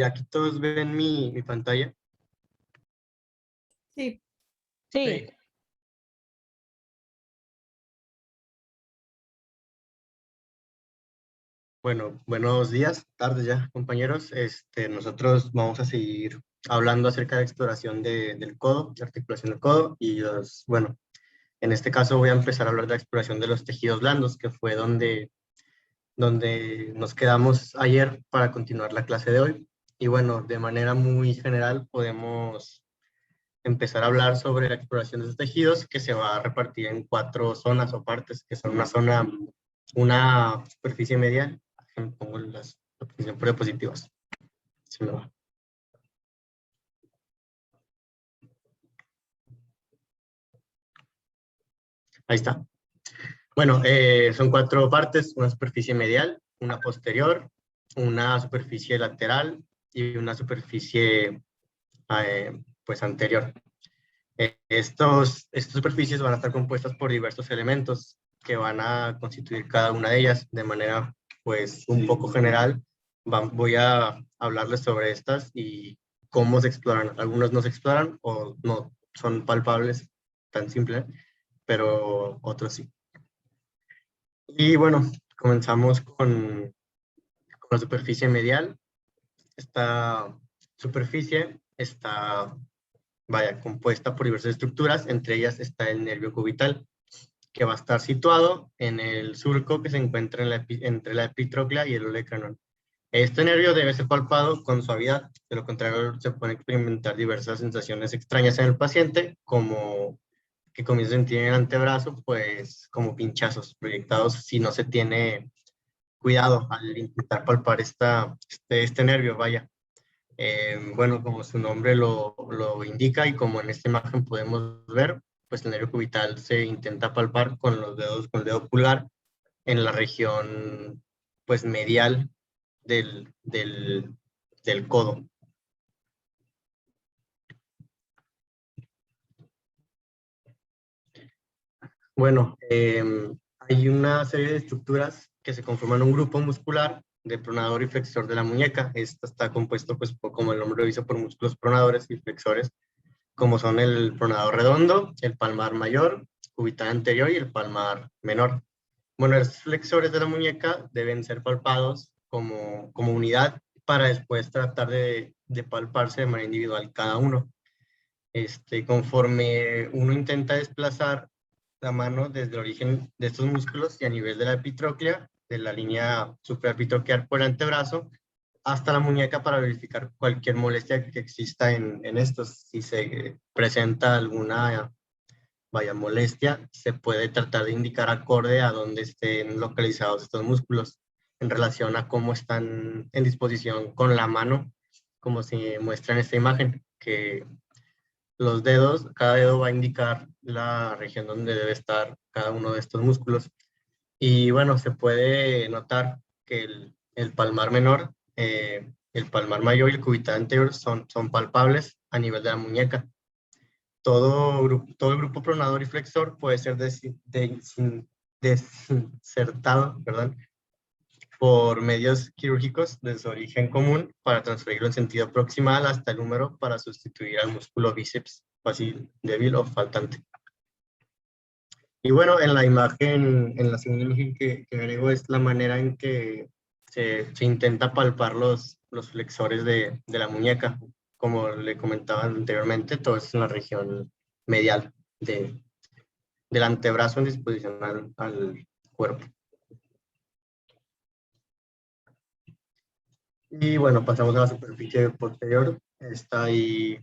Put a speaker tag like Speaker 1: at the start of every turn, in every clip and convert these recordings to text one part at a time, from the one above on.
Speaker 1: Aquí todos ven mi pantalla.
Speaker 2: Sí.
Speaker 3: Sí.
Speaker 1: Bueno, buenos días, tardes ya, compañeros. Nosotros vamos a seguir hablando acerca de exploración del codo, de articulación del codo, y bueno, en este caso voy a empezar a hablar de la exploración de los tejidos blandos, que fue donde nos quedamos ayer para continuar la clase de hoy. Y bueno, de manera muy general podemos empezar a hablar sobre la exploración de los tejidos, que se va a repartir en 4 zonas o partes, que son una superficie medial. Pongo la posición por diapositivas. Se me va. Ahí está. Bueno, son 4 partes: una superficie medial, una posterior, una superficie lateral y una superficie pues anterior. Estas superficies van a estar compuestas por diversos elementos que van a constituir cada una de ellas de manera pues un poco general. Voy a hablarles sobre estas y cómo se exploran. Algunos no se exploran o no son palpables, tan simple, pero otros sí. Y bueno, comenzamos con la superficie medial. Esta superficie está compuesta por diversas estructuras, entre ellas está el nervio cubital, que va a estar situado en el surco que se encuentra entre la epitróclea y el olecranon. Este nervio debe ser palpado con suavidad, de lo contrario se pueden experimentar diversas sensaciones extrañas en el paciente, como que comienza a sentir en el antebrazo, pues como pinchazos proyectados si no se tiene cuidado al intentar palpar este nervio, bueno, como su nombre lo indica y como en esta imagen podemos ver, pues el nervio cubital se intenta palpar con los dedos, con el dedo pulgar en la región pues medial del codo. Bueno, hay una serie de estructuras que se conforman un grupo muscular de pronador y flexor de la muñeca. Esta está compuesto, pues, como el nombre lo dice, por músculos pronadores y flexores, como son el pronador redondo, el palmar mayor, cubital anterior y el palmar menor. Bueno, los flexores de la muñeca deben ser palpados como unidad para después tratar de palparse de manera individual cada uno. Conforme uno intenta desplazar la mano desde el origen de estos músculos y a nivel de la epitróclea, de la línea supraepitróclea por el antebrazo, hasta la muñeca para verificar cualquier molestia que exista en estos. Si se presenta alguna molestia, se puede tratar de indicar acorde a dónde estén localizados estos músculos en relación a cómo están en disposición con la mano, como se muestra en esta imagen, que los dedos, cada dedo va a indicar la región donde debe estar cada uno de estos músculos. Y bueno, se puede notar que el palmar menor, el palmar mayor y el cubital anterior son palpables a nivel de la muñeca. Todo el grupo pronador y flexor puede ser desinsertado, por medios quirúrgicos de su origen común para transferirlo en sentido proximal hasta el húmero para sustituir al músculo bíceps fácil, débil o faltante. Y bueno, en la imagen, en la segunda imagen que agrego es la manera en que se intenta palpar los flexores de la muñeca. Como le comentaba anteriormente, todo es en la región medial del antebrazo en disposición al cuerpo. Y bueno, pasamos a la superficie posterior. Está ahí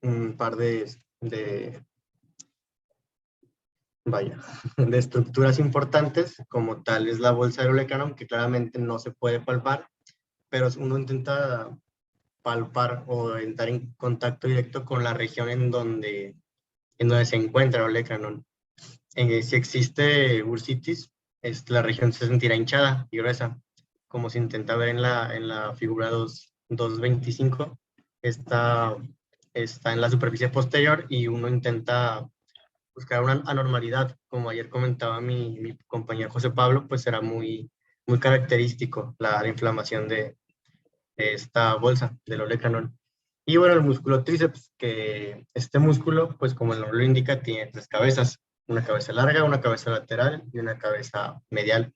Speaker 1: un par de estructuras importantes, como tal es la bolsa del olecranon, que claramente no se puede palpar, pero uno intenta palpar o entrar en contacto directo con la región en donde se encuentra el olecranon. Si existe bursitis, la región se sentirá hinchada y gruesa, como se intenta ver en la figura 2.25. Está en la superficie posterior y uno intenta buscar una anormalidad. Como ayer comentaba mi compañero José Pablo, pues será muy característico la inflamación de esta bolsa del olecranon. Y bueno, el músculo tríceps, que este músculo, pues como el nombre lo indica, tiene 3 cabezas, una cabeza larga, una cabeza lateral y una cabeza medial.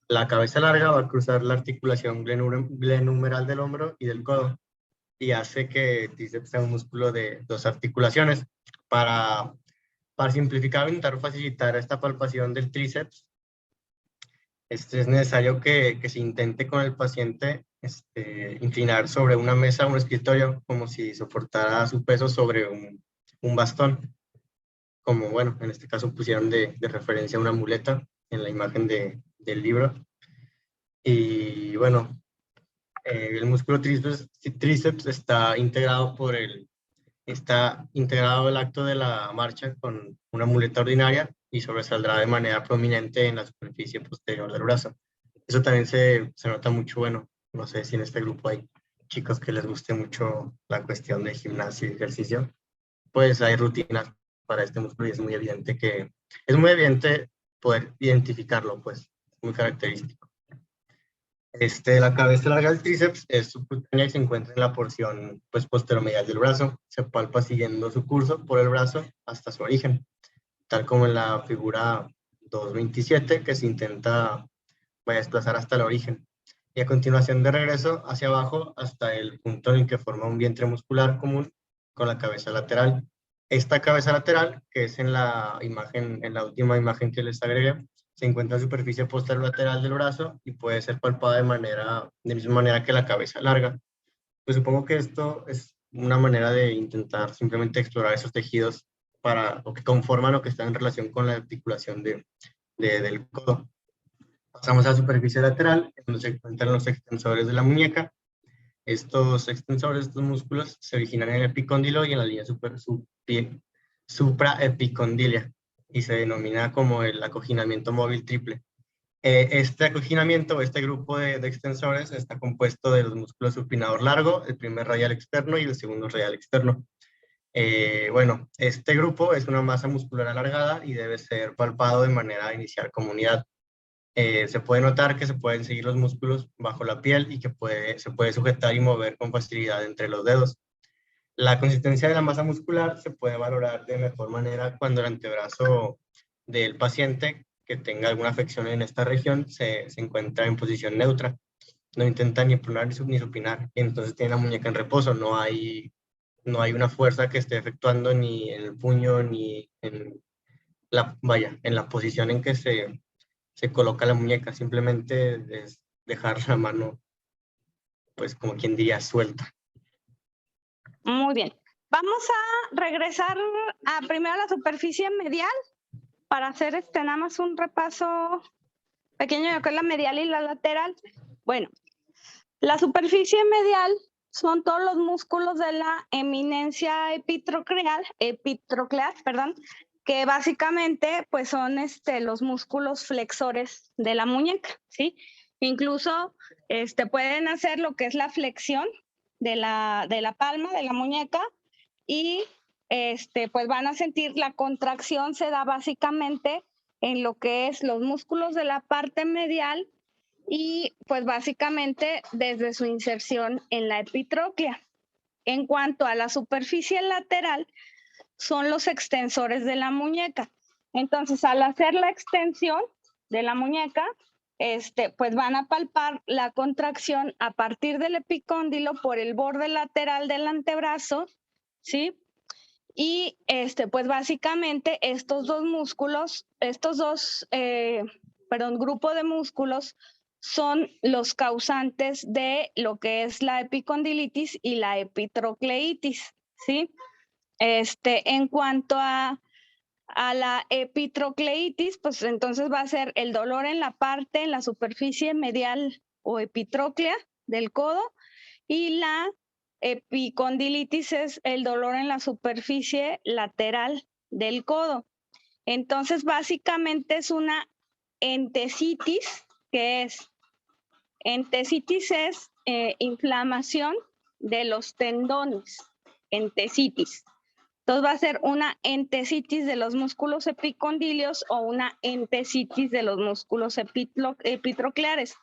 Speaker 1: La cabeza larga va a cruzar la articulación glenumeral del hombro y del codo y hace que el tríceps sea un músculo de 2 articulaciones. Para, para simplificar o intentar facilitar esta palpación del tríceps, es necesario que se intente con el paciente inclinar sobre una mesa o un escritorio como si soportara su peso sobre un bastón. Como, bueno, en este caso pusieron de referencia una muleta en la imagen del libro. Y bueno, el músculo tríceps está integrado el acto de la marcha con una muleta ordinaria y sobresaldrá de manera prominente en la superficie posterior del brazo. Eso también se nota mucho, bueno, no sé si en este grupo hay chicos que les guste mucho la cuestión de gimnasio y ejercicio, pues hay rutinas para este músculo y es muy evidente poder identificarlo, pues, muy característico. La cabeza larga del tríceps es subcutánea y se encuentra en la porción pues, posteromedial del brazo. Se palpa siguiendo su curso por el brazo hasta su origen, tal como en la figura 2.27, que se intenta desplazar hasta el origen. Y a continuación de regreso hacia abajo hasta el punto en el que forma un vientre muscular común con la cabeza lateral. Esta cabeza lateral, que es en la última imagen que les agregué, se encuentra en la superficie posterior lateral del brazo y puede ser palpada de misma manera que la cabeza larga. Pues supongo que esto es una manera de intentar simplemente explorar esos tejidos o que conforman o que están en relación con la articulación del codo. Pasamos a la superficie lateral, donde se encuentran los extensores de la muñeca. Estos extensores, estos músculos, se originan en el epicóndilo y en la línea supraepicondilia y se denomina como el acoginamiento móvil triple. Este acoginamiento, este grupo de extensores está compuesto de los músculos supinador largo, el primer radial externo y el segundo radial externo. Bueno, este grupo es una masa muscular alargada y debe ser palpado de manera inicial como unidad. Se puede notar que se pueden seguir los músculos bajo la piel y que se puede sujetar y mover con facilidad entre los dedos. La consistencia de la masa muscular se puede valorar de mejor manera cuando el antebrazo del paciente que tenga alguna afección en esta región se encuentra en posición neutra. No intenta ni pronar ni supinar. Entonces tiene la muñeca en reposo. No hay una fuerza que esté efectuando ni en el puño ni en en la posición en que se coloca la muñeca. Simplemente es dejar la mano, pues como quien diría, suelta.
Speaker 2: Muy bien. Vamos a regresar primero a la superficie medial para hacer nada más un repaso pequeño de lo que es la medial y la lateral. Bueno, la superficie medial son todos los músculos de la eminencia epitroclear, que básicamente pues son los músculos flexores de la muñeca, ¿sí? Incluso pueden hacer lo que es la flexión de la palma de la muñeca y pues van a sentir la contracción se da básicamente en lo que es los músculos de la parte medial y pues básicamente desde su inserción en la epitróclea. En cuanto a la superficie lateral, son los extensores de la muñeca. Entonces, al hacer la extensión de la muñeca, pues van a palpar la contracción a partir del epicóndilo por el borde lateral del antebrazo, ¿sí? Y pues básicamente estos dos músculos, grupo de músculos son los causantes de lo que es la epicondilitis y la epitrocleitis, ¿sí? En cuanto a la epitrocleitis, pues entonces va a ser el dolor en la superficie medial o epitróclea del codo, y la epicondilitis es el dolor en la superficie lateral del codo. Entonces, básicamente es una entesitis, entesitis es inflamación de los tendones, entesitis. Entonces va a ser una entesitis de los músculos epicondilios o una entesitis de los músculos epitrocleares.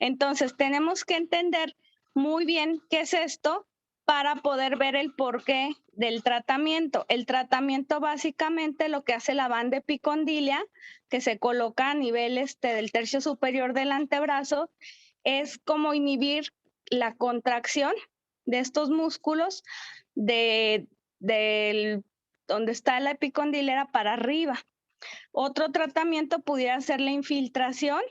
Speaker 2: Entonces tenemos que entender muy bien qué es esto para poder ver el porqué del tratamiento. El tratamiento básicamente lo que hace la banda epicondilia, que se coloca a nivel del tercio superior del antebrazo, es como inhibir la contracción de estos músculos del donde está la epicondilera para arriba. Otro tratamiento pudiera ser la infiltración.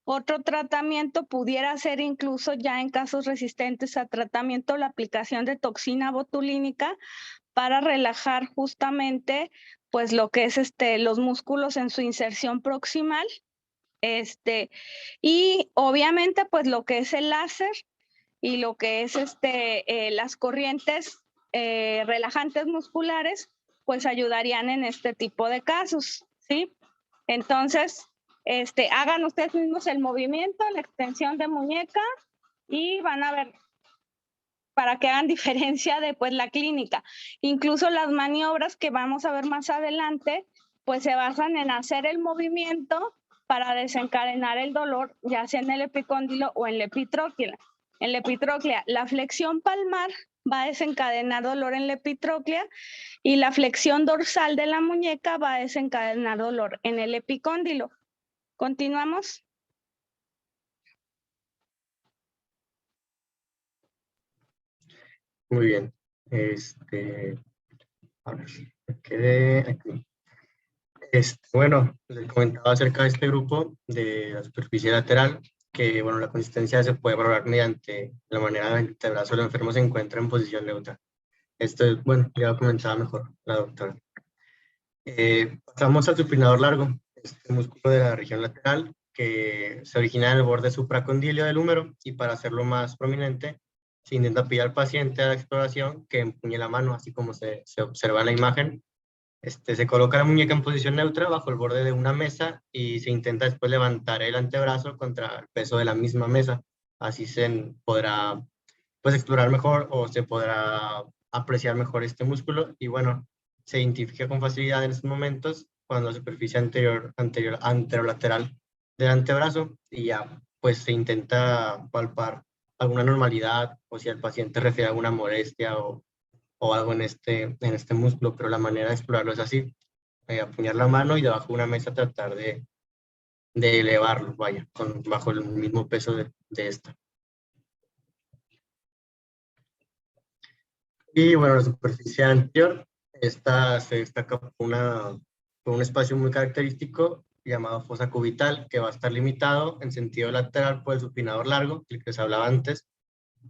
Speaker 2: Otro tratamiento pudiera ser incluso ya en casos resistentes a tratamiento la aplicación de toxina botulínica para relajar justamente pues lo que es los músculos en su inserción proximal. Y obviamente pues lo que es el láser y lo que es las corrientes relajantes musculares pues ayudarían en este tipo de casos, ¿sí? Entonces, hagan ustedes mismos el movimiento, la extensión de muñeca y van a ver para que hagan diferencia de pues la clínica. Incluso las maniobras que vamos a ver más adelante, pues se basan en hacer el movimiento para desencadenar el dolor, ya sea en el epicóndilo o en la epitróclea. En la epitróclea, la flexión palmar va a desencadenar dolor en la epitróclea y la flexión dorsal de la muñeca va a desencadenar dolor en el epicóndilo. ¿Continuamos?
Speaker 1: Muy bien. A ver, me quedé aquí. Bueno, les comentaba acerca de este grupo de la superficie lateral, que bueno, la consistencia se puede valorar mediante la manera en que el antebrazo del enfermo se encuentra en posición neutra. Esto es, bueno, ya lo comentaba mejor la doctora. Pasamos al supinador largo, este músculo de la región lateral que se origina en el borde supracondilio del húmero, y para hacerlo más prominente se intenta pedir al paciente a la exploración que empuñe la mano, así como se observa en la imagen. Se coloca la muñeca en posición neutra bajo el borde de una mesa y se intenta después levantar el antebrazo contra el peso de la misma mesa. Así se podrá pues explorar mejor o se podrá apreciar mejor este músculo, y bueno, se identifica con facilidad en estos momentos cuando la superficie anterolateral del antebrazo, y ya pues se intenta palpar alguna normalidad o si el paciente refiere a alguna molestia o algo en este músculo, pero la manera de explorarlo es así, apuñar la mano y debajo de una mesa tratar de elevarlo, vaya, bajo el mismo peso de esta. Y bueno, la superficie anterior, esta se destaca por un espacio muy característico llamado fosa cubital, que va a estar limitado en sentido lateral por el supinador largo, del que se hablaba antes,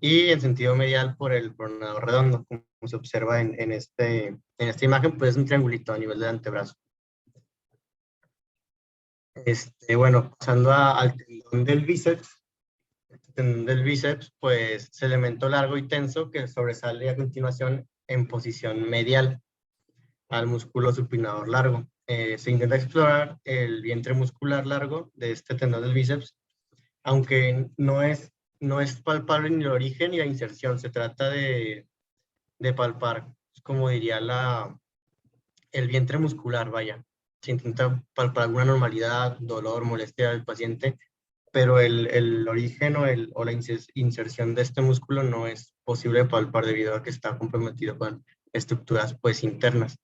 Speaker 1: y en sentido medial por el pronador redondo, como se observa en esta imagen, pues es un triangulito a nivel del antebrazo. Bueno, pasando al tendón del bíceps. El tendón del bíceps, pues es elemento largo y tenso que sobresale a continuación en posición medial al músculo supinador largo. Se intenta explorar el vientre muscular largo de este tendón del bíceps, aunque no es palpable ni el origen ni la inserción. Se trata de palpar, como diría el vientre muscular, vaya. Se intenta palpar alguna normalidad, dolor, molestia del paciente, pero el origen o la inserción de este músculo no es posible de palpar debido a que está comprometido con estructuras pues internas.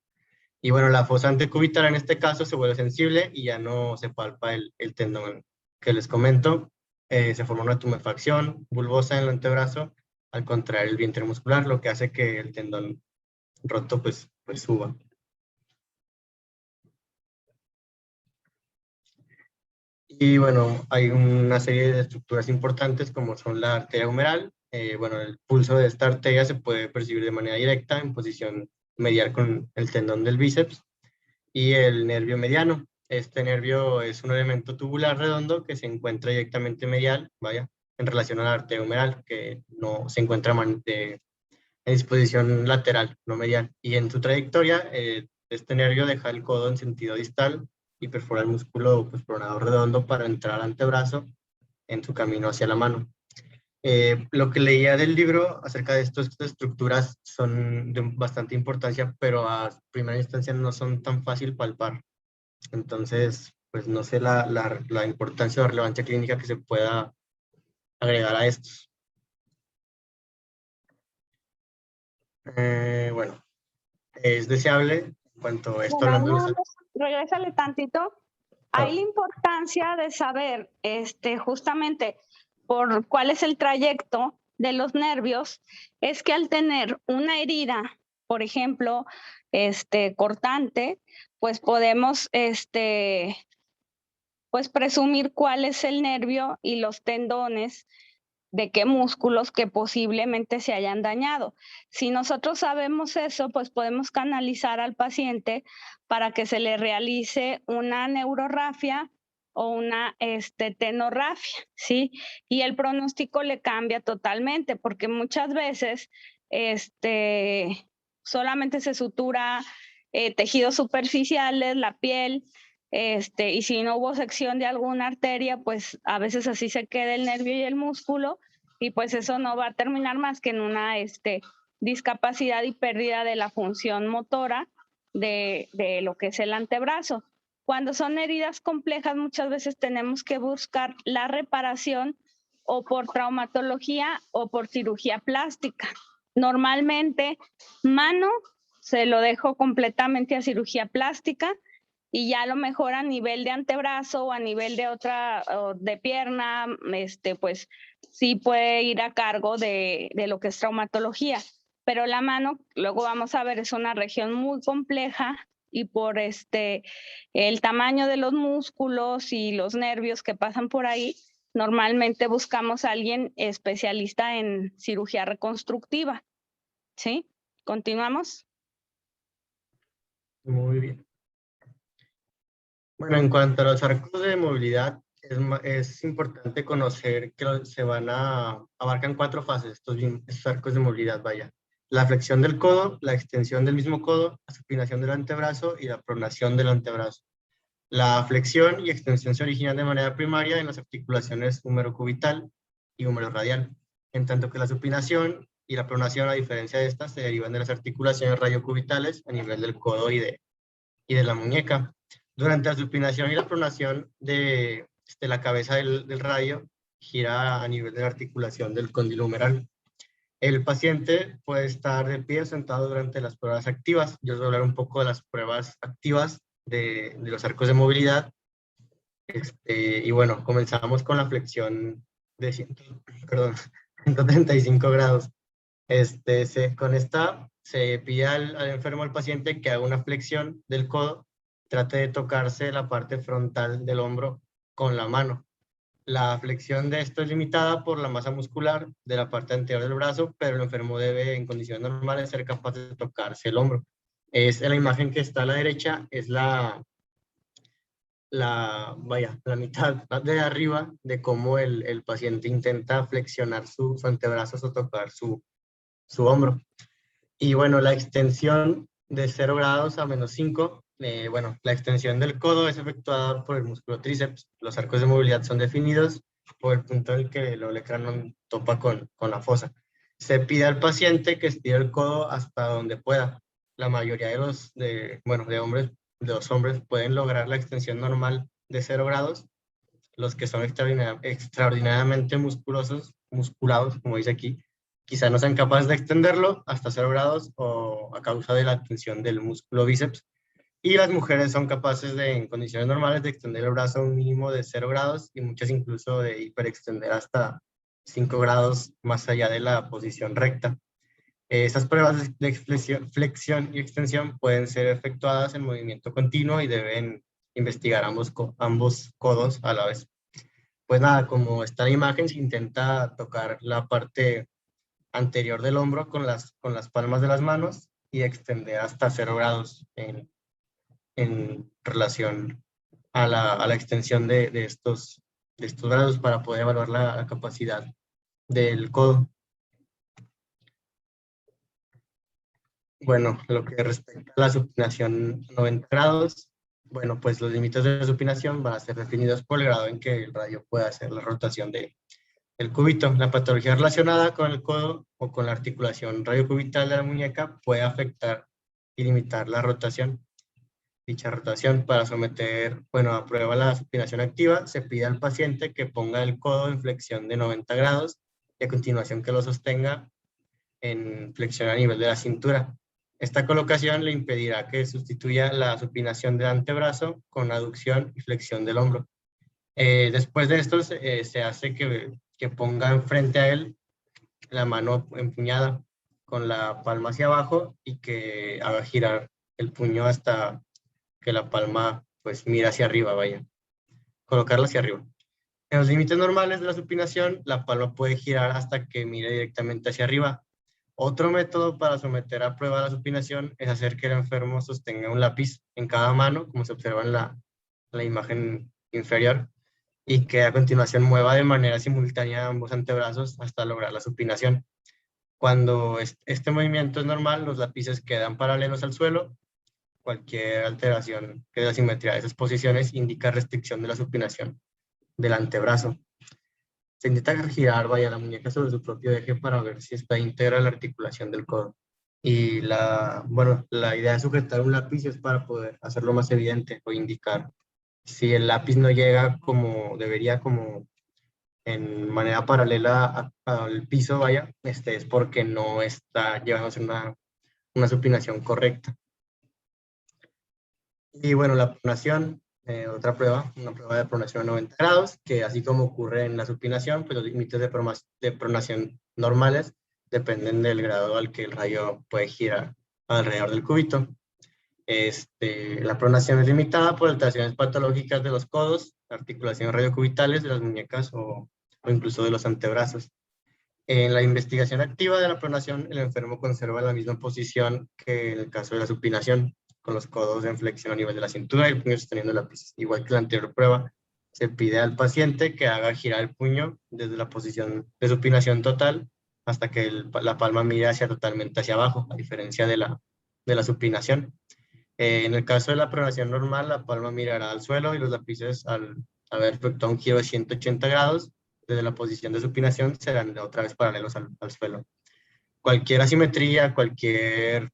Speaker 1: Y bueno, la fosa antecubital en este caso se vuelve sensible y ya no se palpa el tendón que les comento. Se forma una tumefacción bulbosa en el antebrazo al contraer el vientre muscular, lo que hace que el tendón roto pues suba. Y bueno, hay una serie de estructuras importantes como son la arteria humeral. Bueno, el pulso de esta arteria se puede percibir de manera directa en posición medial con el tendón del bíceps, y el nervio mediano. Este nervio es un elemento tubular redondo que se encuentra directamente medial, vaya, en relación a la arteria humeral, que no se encuentra en disposición lateral, no medial. Y en su trayectoria, este nervio deja el codo en sentido distal y perfora el músculo pues, pronador redondo para entrar al antebrazo en su camino hacia la mano. Lo que leía del libro acerca de estas estructuras son de bastante importancia, pero a primera instancia no son tan fácil palpar. Entonces, pues no sé la importancia o relevancia clínica que se pueda agregar a estos. Bueno, es deseable en cuanto a esto
Speaker 2: Bueno,
Speaker 1: hablando de los...
Speaker 2: regrésale tantito. Hay la importancia de saber justamente por cuál es el trayecto de los nervios, es que al tener una herida, por ejemplo, cortante, pues podemos pues presumir cuál es el nervio y los tendones de qué músculos que posiblemente se hayan dañado. Si nosotros sabemos eso, pues podemos canalizar al paciente para que se le realice una neurorrafia o una tenorrafia, ¿sí? Y el pronóstico le cambia totalmente, porque muchas veces solamente se sutura tejidos superficiales, la piel, y si no hubo sección de alguna arteria, pues a veces así se queda el nervio y el músculo, y pues eso no va a terminar más que en una discapacidad y pérdida de la función motora de lo que es el antebrazo. Cuando son heridas complejas, muchas veces tenemos que buscar la reparación o por traumatología o por cirugía plástica. Normalmente, mano se lo dejo completamente a cirugía plástica, y ya a lo mejor a nivel de antebrazo o a nivel de otra, de pierna, pues sí puede ir a cargo de lo que es traumatología. Pero la mano, luego vamos a ver, es una región muy compleja, y por el tamaño de los músculos y los nervios que pasan por ahí, normalmente buscamos a alguien especialista en cirugía reconstructiva. ¿Sí? ¿Continuamos?
Speaker 1: Muy bien. Bueno, en cuanto a los arcos de movilidad, es importante conocer que abarcan 4 fases, estos arcos de movilidad, vaya. La flexión del codo, la extensión del mismo codo, la supinación del antebrazo y la pronación del antebrazo. La flexión y extensión se originan de manera primaria en las articulaciones húmero-cubital y húmero-radial, en tanto que la supinación y la pronación, a diferencia de estas, se derivan de las articulaciones radiocubitales a nivel del codo y de la muñeca. Durante la supinación y la pronación de la cabeza del radio, gira a nivel de la articulación del cóndilo humeral. El paciente puede estar de pie o sentado durante las pruebas activas. Yo os voy a hablar un poco de las pruebas activas de los arcos de movilidad. Y bueno, comenzamos con la flexión de 135 grados. Con esta se pide al enfermo, al paciente, que haga una flexión del codo, trate de tocarse la parte frontal del hombro con la mano. La flexión de esto es limitada por la masa muscular de la parte anterior del brazo, pero el enfermo debe, en condiciones normales, ser capaz de tocarse el hombro. En la imagen que está a la derecha, es la mitad de arriba de cómo el paciente intenta flexionar sus antebrazos o tocar su hombro. Y bueno, la extensión de 0 grados a -5, bueno, la extensión del codo es efectuada por el músculo tríceps. Los arcos de movilidad son definidos por el punto en el que el olecranon topa con la fosa. Se pide al paciente que estire el codo hasta donde pueda. La mayoría de los hombres pueden lograr la extensión normal de 0 grados. Los que son extraordinariamente musculados, como dice aquí, quizá no sean capaces de extenderlo hasta 0 grados o a causa de la tensión del músculo bíceps. Y las mujeres son capaces en condiciones normales, de extender el brazo a un mínimo de 0 grados y muchas incluso de hiperextender hasta 5 grados más allá de la posición recta. Estas pruebas de flexión y extensión pueden ser efectuadas en movimiento continuo y deben investigar ambos codos a la vez. Pues nada, como está la imagen, se intenta tocar la parte anterior del hombro con las palmas de las manos y extender hasta 0 grados en relación a la extensión de estos grados, para poder evaluar la capacidad del codo. Bueno, lo que respecta a la supinación 90 grados, bueno, pues los límites de la supinación van a ser definidos por el grado en que el radio pueda hacer la rotación del cúbito. La patología relacionada con el codo o con la articulación radiocubital de la muñeca puede afectar y limitar la rotación. Dicha rotación, para someter, a prueba la supinación activa, se pide al paciente que ponga el codo en flexión de 90 grados y a continuación que lo sostenga en flexión a nivel de la cintura. Esta colocación le impedirá que sustituya la supinación del antebrazo con aducción y flexión del hombro. Después de esto se hace que ponga enfrente a él la mano empuñada con la palma hacia abajo y que haga girar el puño hasta que la palma pues mira hacia arriba, vaya, colocarla hacia arriba. En los límites normales de la supinación, la palma puede girar hasta que mire directamente hacia arriba. Otro método para someter a prueba la supinación es hacer que el enfermo sostenga un lápiz en cada mano, como se observa en la imagen inferior, y que a continuación mueva de manera simultánea ambos antebrazos hasta lograr la supinación. Cuando este movimiento es normal, los lápices quedan paralelos al suelo. Cualquier alteración de la simetría de esas posiciones indica restricción de la supinación del antebrazo. Se intenta girar, vaya, la muñeca sobre su propio eje para ver si está íntegra la articulación del codo. Y bueno, la idea de sujetar un lápiz es para poder hacerlo más evidente o indicar si el lápiz no llega como debería, como en manera paralela al piso, vaya, es porque no está llevándose una supinación correcta. Y bueno, la pronación, otra prueba, una prueba de pronación a 90 grados, que así como ocurre en la supinación, pues los límites de pronación normales dependen del grado al que el rayo puede girar alrededor del cúbito. La pronación es limitada por alteraciones patológicas de los codos, articulaciones radiocubitales de las muñecas o incluso de los antebrazos. En la investigación activa de la pronación, el enfermo conserva la misma posición que en el caso de la supinación, con los codos en flexión a nivel de la cintura y el puño sosteniendo el lápiz. Igual que la anterior prueba, se pide al paciente que haga girar el puño desde la posición de supinación total hasta que la palma mire totalmente hacia abajo, a diferencia de la supinación. En el caso de la pronación normal, la palma mirará al suelo y los lápices, al haber efectuado un giro de 180 grados, desde la posición de supinación, serán otra vez paralelos al suelo. Cualquier asimetría, cualquier,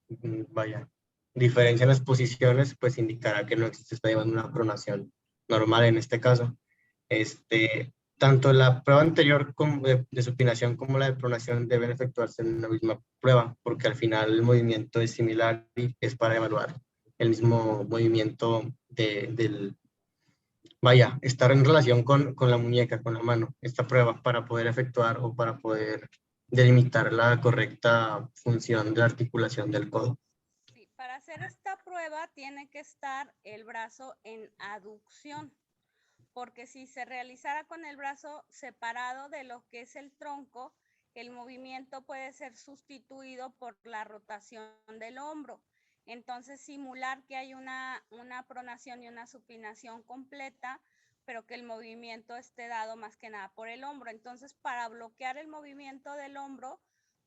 Speaker 1: vaya, diferencia en las posiciones, pues indicará que no se está llevando una pronación normal en este caso. Tanto la prueba anterior de supinación como la de pronación deben efectuarse en la misma prueba, porque al final el movimiento es similar y es para evaluar el mismo movimiento vaya, estar en relación con la muñeca, con la mano, esta prueba para poder efectuar o para poder delimitar la correcta función de la articulación del codo.
Speaker 2: Sí, para hacer esta prueba tiene que estar el brazo en aducción, porque si se realizara con el brazo separado de lo que es el tronco, el movimiento puede ser sustituido por la rotación del hombro. Entonces, simular que hay una pronación y una supinación completa, pero que el movimiento esté dado más que nada por el hombro. Entonces, para bloquear el movimiento del hombro,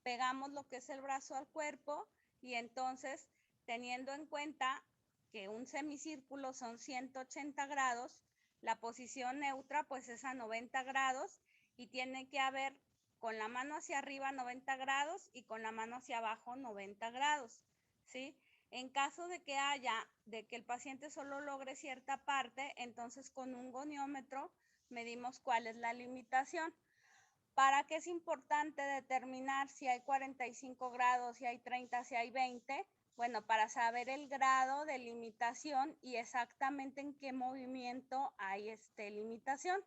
Speaker 2: pegamos lo que es el brazo al cuerpo y entonces, teniendo en cuenta que un semicírculo son 180 grados, la posición neutra pues es a 90 grados y tiene que haber con la mano hacia arriba 90 grados y con la mano hacia abajo 90 grados, ¿sí? En caso de que el paciente solo logre cierta parte, entonces con un goniómetro medimos cuál es la limitación. ¿Para qué es importante determinar si hay 45 grados, si hay 30, si hay 20? Bueno, para saber el grado de limitación y exactamente en qué movimiento hay limitación.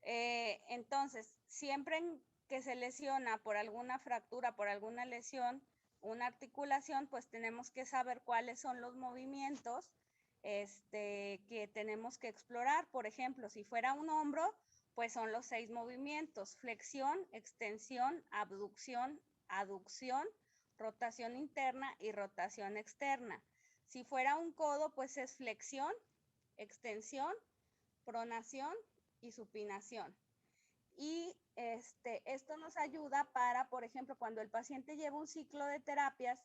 Speaker 2: Entonces, siempre que se lesiona por alguna fractura, por alguna lesión, una articulación, pues tenemos que saber cuáles son los movimientos que tenemos que explorar. Por ejemplo, si fuera un hombro, pues son los 6 movimientos: flexión, extensión, abducción, aducción, rotación interna y rotación externa. Si fuera un codo, pues es flexión, extensión, pronación y supinación. Y esto nos ayuda para, por ejemplo, cuando el paciente lleva un ciclo de terapias,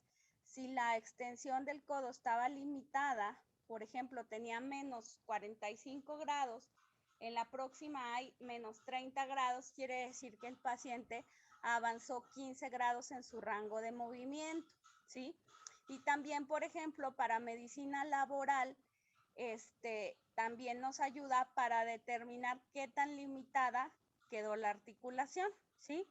Speaker 2: si la extensión del codo estaba limitada, por ejemplo, tenía menos 45 grados, en la próxima hay menos 30 grados, quiere decir que el paciente avanzó 15 grados en su rango de movimiento, ¿sí? Y también, por ejemplo, para medicina laboral, también nos ayuda para determinar qué tan limitada quedó la articulación, ¿sí?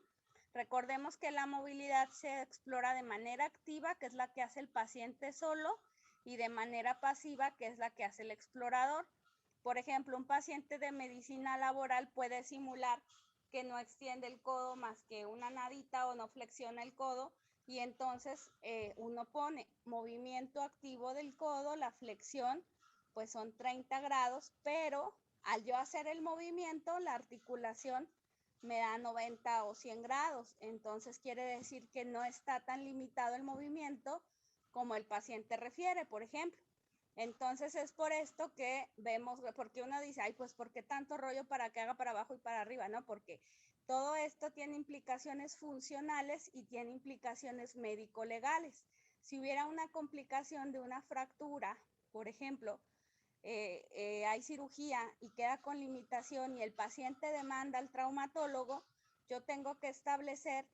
Speaker 2: Recordemos que la movilidad se explora de manera activa, que es la que hace el paciente solo, y de manera pasiva, que es la que hace el explorador. Por ejemplo, un paciente de medicina laboral puede simular que no extiende el codo más que una nadita o no flexiona el codo, y entonces uno pone movimiento activo del codo, la flexión, pues son 30 grados, pero al yo hacer el movimiento, la articulación me da 90 o 100 grados. Entonces quiere decir que no está tan limitado el movimiento como el paciente refiere, por ejemplo. Entonces es por esto que vemos, porque uno dice, ay, pues ¿por qué tanto rollo para que haga para abajo y para arriba? No, porque todo esto tiene implicaciones funcionales y tiene implicaciones médico-legales. Si hubiera una complicación de una fractura, por ejemplo, hay cirugía y queda con limitación y el paciente demanda al traumatólogo, yo tengo que establecer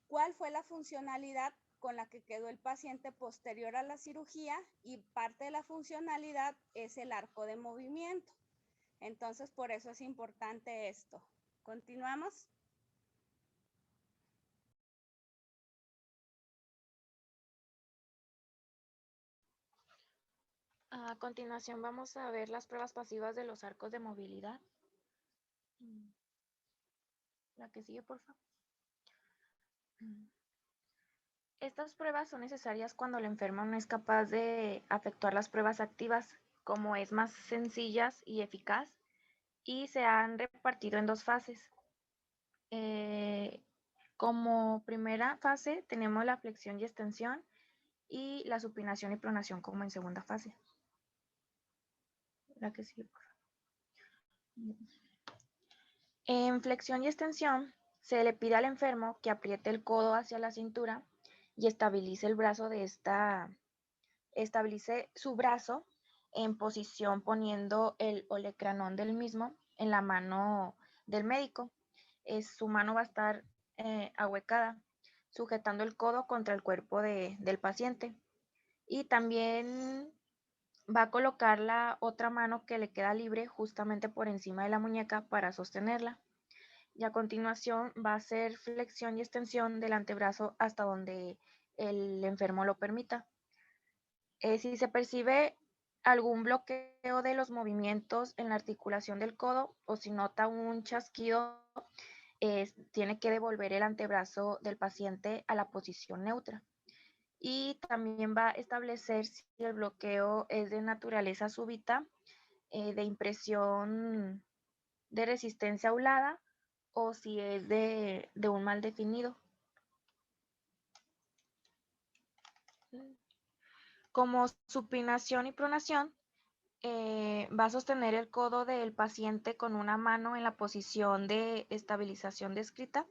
Speaker 2: cuál fue la funcionalidad con la que quedó el paciente posterior a la cirugía, y parte de la funcionalidad es el arco de movimiento. Entonces, por eso es importante esto. ¿Continuamos?
Speaker 3: A continuación vamos a ver las pruebas pasivas de los arcos de movilidad. La que sigue, por favor. Estas pruebas son necesarias cuando el enfermo no es capaz de efectuar las pruebas activas, como es más sencillas y eficaz, y se han repartido en dos fases. Como primera fase tenemos la flexión y extensión, y la supinación y pronación como en segunda fase. La que sigue, por favor. En flexión y extensión se le pide al enfermo que apriete el codo hacia la cintura y estabilice el brazo estabilice su brazo en posición poniendo el olecranón del mismo en la mano del médico. Su mano va a estar ahuecada, sujetando el codo contra el cuerpo del paciente. Y también va a colocar la otra mano que le queda libre justamente por encima de la muñeca para sostenerla. Y a continuación va a hacer flexión y extensión del antebrazo hasta donde el enfermo lo permita. Si se percibe algún bloqueo de los movimientos en la articulación del codo o si nota un chasquido, tiene que devolver el antebrazo del paciente a la posición neutra. Y también va a establecer si el bloqueo es de naturaleza súbita, de impresión de resistencia aulada, o si es de un mal definido. Como supinación y pronación, va a sostener el codo del paciente con una mano en la posición de estabilización descrita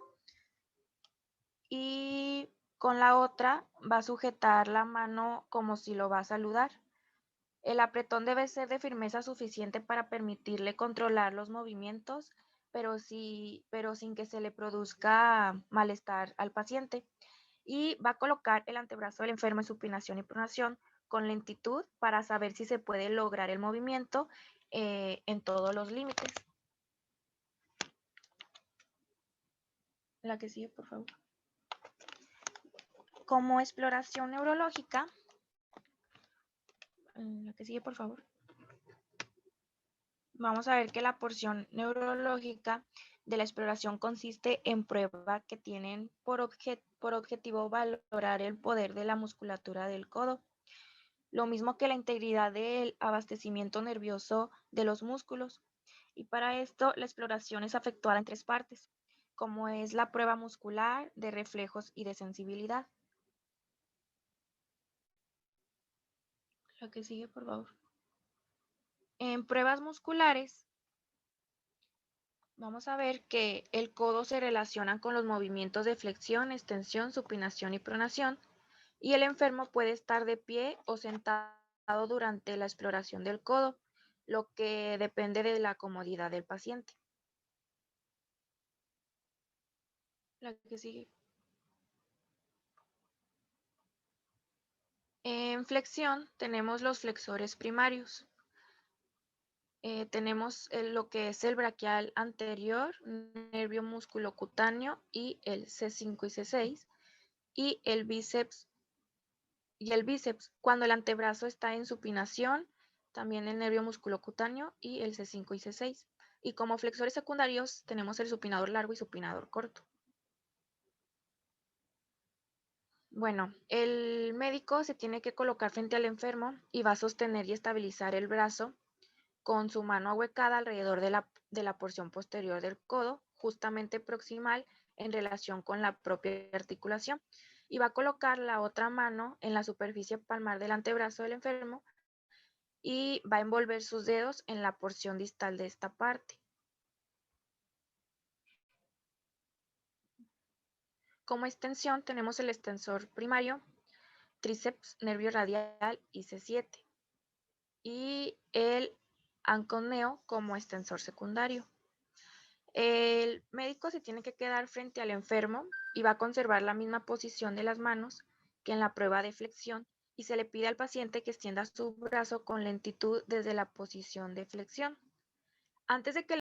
Speaker 3: y con la otra va a sujetar la mano como si lo va a saludar. El apretón debe ser de firmeza suficiente para permitirle controlar los movimientos, pero sin que se le produzca malestar al paciente. Y va a colocar el antebrazo del enfermo en supinación y pronación con lentitud para saber si se puede lograr el movimiento en todos los límites. La que sigue, por favor. Como exploración neurológica, la que sigue, por favor. Vamos a ver que la porción neurológica de la exploración consiste en pruebas que tienen por objetivo valorar el poder de la musculatura del codo, lo mismo que la integridad del abastecimiento nervioso de los músculos. Y para esto la exploración es efectuada en tres partes, como es la prueba muscular, de reflejos y de sensibilidad. La que sigue, por favor. En pruebas musculares, vamos a ver que el codo se relaciona con los movimientos de flexión, extensión, supinación y pronación, y el enfermo puede estar de pie o sentado durante la exploración del codo, lo que depende de la comodidad del paciente. La que sigue. En flexión tenemos los flexores primarios. tenemos lo que es el braquial anterior, nervio musculocutáneo y el C5 y C6, y el bíceps. Cuando el antebrazo está en supinación, también el nervio musculocutáneo y el C5 y C6. Y como flexores secundarios tenemos el supinador largo y supinador corto. Bueno, el médico se tiene que colocar frente al enfermo y va a sostener y estabilizar el brazo con su mano ahuecada alrededor de la porción posterior del codo, justamente proximal en relación con la propia articulación. Y va a colocar la otra mano en la superficie palmar del antebrazo del enfermo y va a envolver sus dedos en la porción distal de esta parte. Como extensión tenemos el extensor primario, tríceps, nervio radial y C7. Y el anconeo como extensor secundario. El médico se tiene que quedar frente al enfermo y va a conservar la misma posición de las manos que en la prueba de flexión, y se le pide al paciente que extienda su brazo con lentitud desde la posición de flexión. Antes de que